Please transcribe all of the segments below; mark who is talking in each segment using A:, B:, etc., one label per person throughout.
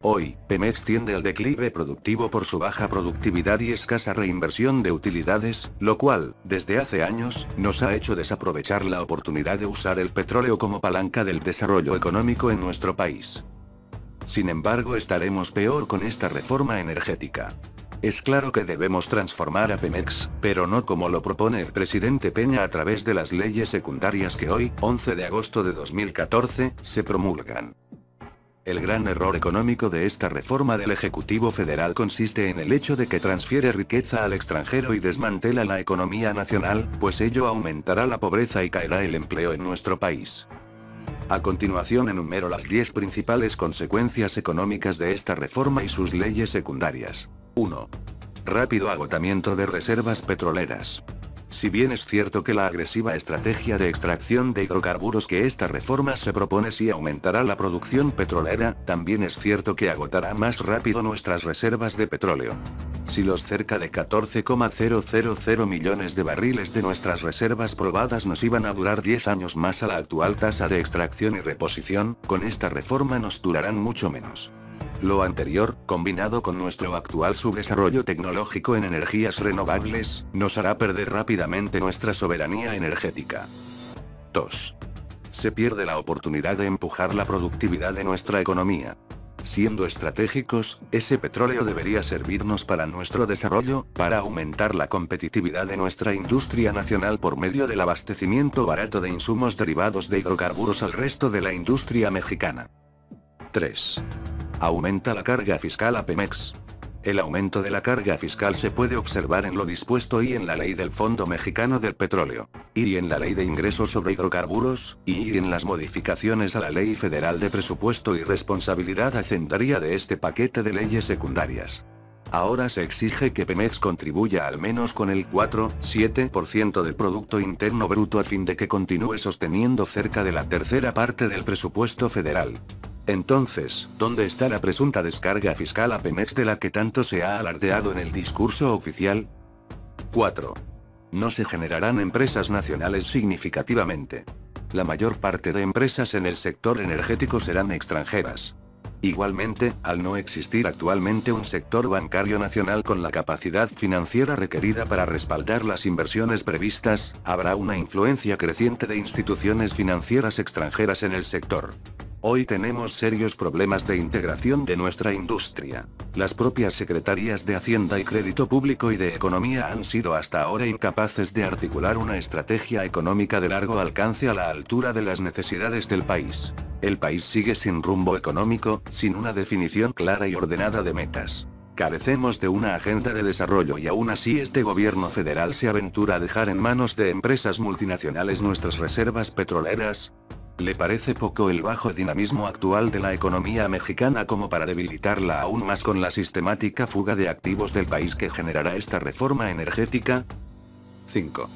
A: Hoy, Pemex tiende al declive productivo por su baja productividad y escasa reinversión de utilidades, lo cual, desde hace años, nos ha hecho desaprovechar la oportunidad de usar el petróleo como palanca del desarrollo económico en nuestro país. Sin embargo, estaremos peor con esta reforma energética. Es claro que debemos transformar a Pemex, pero no como lo propone el presidente Peña a través de las leyes secundarias que hoy, 11 de agosto de 2014, se promulgan. El gran error económico de esta reforma del Ejecutivo Federal consiste en el hecho de que transfiere riqueza al extranjero y desmantela la economía nacional, pues ello aumentará la pobreza y caerá el empleo en nuestro país. A continuación enumero las 10 principales consecuencias económicas de esta reforma y sus leyes secundarias. 1. Rápido agotamiento de reservas petroleras. Si bien es cierto que la agresiva estrategia de extracción de hidrocarburos que esta reforma se propone sí aumentará la producción petrolera, también es cierto que agotará más rápido nuestras reservas de petróleo. Si los cerca de 14,000 millones de barriles de nuestras reservas probadas nos iban a durar 10 años más a la actual tasa de extracción y reposición, con esta reforma nos durarán mucho menos. Lo anterior, combinado con nuestro actual subdesarrollo tecnológico en energías renovables, nos hará perder rápidamente nuestra soberanía energética. 2. Se pierde la oportunidad de empujar la productividad de nuestra economía. Siendo estratégicos, ese petróleo debería servirnos para nuestro desarrollo, para aumentar la competitividad de nuestra industria nacional por medio del abastecimiento barato de insumos derivados de hidrocarburos al resto de la industria mexicana. 3. Aumenta la carga fiscal a Pemex. El aumento de la carga fiscal se puede observar en lo dispuesto y en la ley del Fondo Mexicano del Petróleo, y en la ley de ingresos sobre hidrocarburos, y en las modificaciones a la Ley Federal de Presupuesto y Responsabilidad Hacendaria de este paquete de leyes secundarias. Ahora se exige que Pemex contribuya al menos con el 4,7% del Producto Interno Bruto a fin de que continúe sosteniendo cerca de la tercera parte del presupuesto federal. Entonces, ¿dónde está la presunta descarga fiscal a Pemex de la que tanto se ha alardeado en el discurso oficial? 4. No se generarán empresas nacionales significativamente. La mayor parte de empresas en el sector energético serán extranjeras. Igualmente, al no existir actualmente un sector bancario nacional con la capacidad financiera requerida para respaldar las inversiones previstas, habrá una influencia creciente de instituciones financieras extranjeras en el sector. Hoy tenemos serios problemas de integración de nuestra industria. Las propias secretarías de Hacienda y Crédito Público y de Economía han sido hasta ahora incapaces de articular una estrategia económica de largo alcance a la altura de las necesidades del país. El país sigue sin rumbo económico, sin una definición clara y ordenada de metas. Carecemos de una agenda de desarrollo y aún así este gobierno federal se aventura a dejar en manos de empresas multinacionales nuestras reservas petroleras. ¿Le parece poco el bajo dinamismo actual de la economía mexicana como para debilitarla aún más con la sistemática fuga de activos del país que generará esta reforma energética? 5.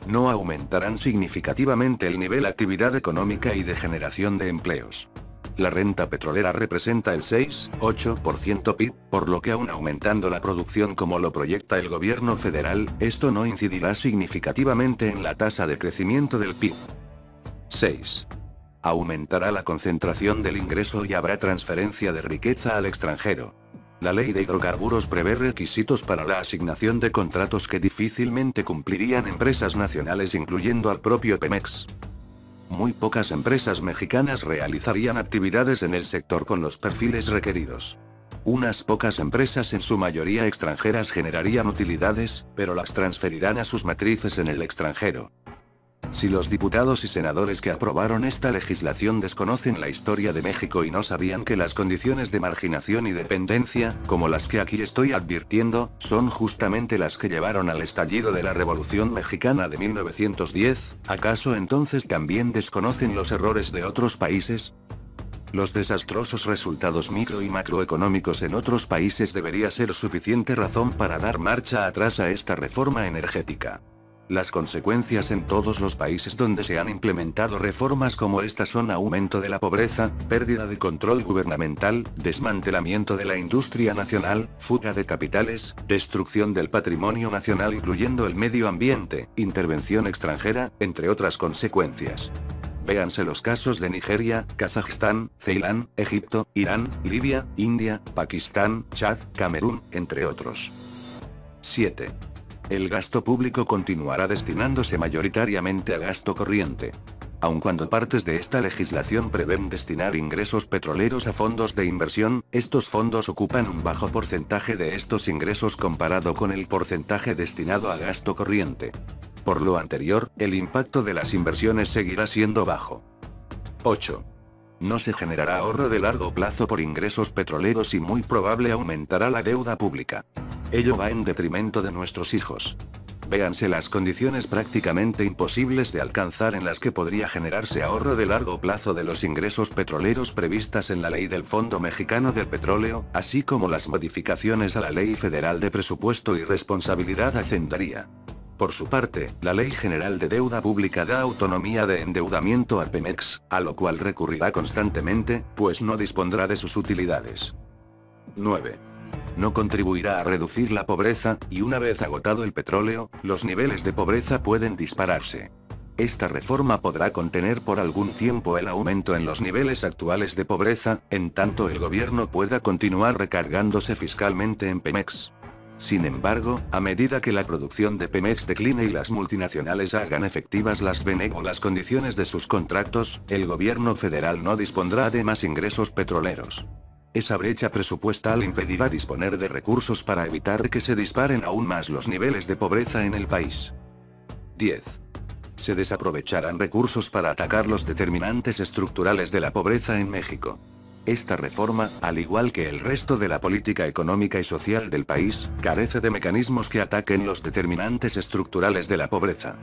A: No aumentarán significativamente el nivel de actividad económica y de generación de empleos. La renta petrolera representa el 6,8% PIB, por lo que aún aumentando la producción como lo proyecta el gobierno federal, esto no incidirá significativamente en la tasa de crecimiento del PIB. 6. Aumentará la concentración del ingreso y habrá transferencia de riqueza al extranjero. La ley de hidrocarburos prevé requisitos para la asignación de contratos que difícilmente cumplirían empresas nacionales incluyendo al propio Pemex. Muy pocas empresas mexicanas realizarían actividades en el sector con los perfiles requeridos. Unas pocas empresas en su mayoría extranjeras generarían utilidades, pero las transferirán a sus matrices en el extranjero. Si los diputados y senadores que aprobaron esta legislación desconocen la historia de México y no sabían que las condiciones de marginación y dependencia, como las que aquí estoy advirtiendo, son justamente las que llevaron al estallido de la Revolución Mexicana de 1910, ¿acaso entonces también desconocen los errores de otros países? Los desastrosos resultados micro y macroeconómicos en otros países debería ser suficiente razón para dar marcha atrás a esta reforma energética. Las consecuencias en todos los países donde se han implementado reformas como esta son aumento de la pobreza, pérdida de control gubernamental, desmantelamiento de la industria nacional, fuga de capitales, destrucción del patrimonio nacional incluyendo el medio ambiente, intervención extranjera, entre otras consecuencias. Véanse los casos de Nigeria, Kazajstán, Ceilán, Egipto, Irán, Libia, India, Pakistán, Chad, Camerún, entre otros. 7. El gasto público continuará destinándose mayoritariamente a gasto corriente. Aun cuando partes de esta legislación prevén destinar ingresos petroleros a fondos de inversión, estos fondos ocupan un bajo porcentaje de estos ingresos comparado con el porcentaje destinado a gasto corriente. Por lo anterior, el impacto de las inversiones seguirá siendo bajo. 8. No se generará ahorro de largo plazo por ingresos petroleros y muy probable aumentará la deuda pública. Ello va en detrimento de nuestros hijos. Véanse las condiciones prácticamente imposibles de alcanzar en las que podría generarse ahorro de largo plazo de los ingresos petroleros previstas en la Ley del Fondo Mexicano del Petróleo, así como las modificaciones a la Ley Federal de Presupuesto y Responsabilidad Hacendaria. Por su parte, la Ley General de Deuda Pública da autonomía de endeudamiento a Pemex, a lo cual recurrirá constantemente, pues no dispondrá de sus utilidades. 9. No contribuirá a reducir la pobreza, y una vez agotado el petróleo, los niveles de pobreza pueden dispararse. Esta reforma podrá contener por algún tiempo el aumento en los niveles actuales de pobreza, en tanto el gobierno pueda continuar recargándose fiscalmente en Pemex. Sin embargo, a medida que la producción de Pemex decline y las multinacionales hagan efectivas las benévolas condiciones de sus contratos, el gobierno federal no dispondrá de más ingresos petroleros. Esa brecha presupuestal impedirá disponer de recursos para evitar que se disparen aún más los niveles de pobreza en el país. 10. Se desaprovecharán recursos para atacar los determinantes estructurales de la pobreza en México. Esta reforma, al igual que el resto de la política económica y social del país, carece de mecanismos que ataquen los determinantes estructurales de la pobreza.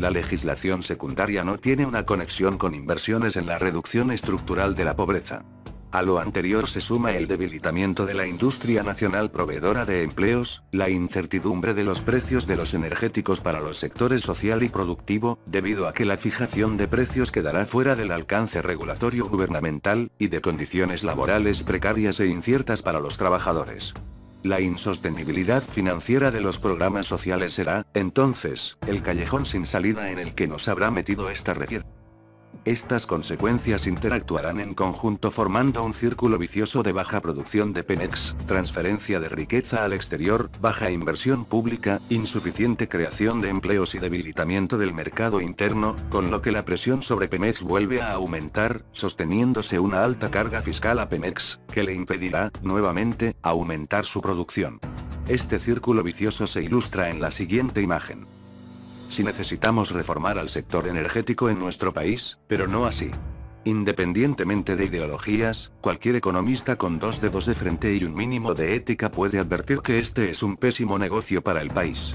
A: La legislación secundaria no tiene una conexión con inversiones en la reducción estructural de la pobreza. A lo anterior se suma el debilitamiento de la industria nacional proveedora de empleos, la incertidumbre de los precios de los energéticos para los sectores social y productivo, debido a que la fijación de precios quedará fuera del alcance regulatorio gubernamental, y de condiciones laborales precarias e inciertas para los trabajadores. La insostenibilidad financiera de los programas sociales será, entonces, el callejón sin salida en el que nos habrá metido esta región. Estas consecuencias interactuarán en conjunto formando un círculo vicioso de baja producción de Pemex, transferencia de riqueza al exterior, baja inversión pública, insuficiente creación de empleos y debilitamiento del mercado interno, con lo que la presión sobre Pemex vuelve a aumentar, sosteniéndose una alta carga fiscal a Pemex, que le impedirá, nuevamente, aumentar su producción. Este círculo vicioso se ilustra en la siguiente imagen. Si necesitamos reformar al sector energético en nuestro país, pero no así. Independientemente de ideologías, cualquier economista con dos dedos de frente y un mínimo de ética puede advertir que este es un pésimo negocio para el país.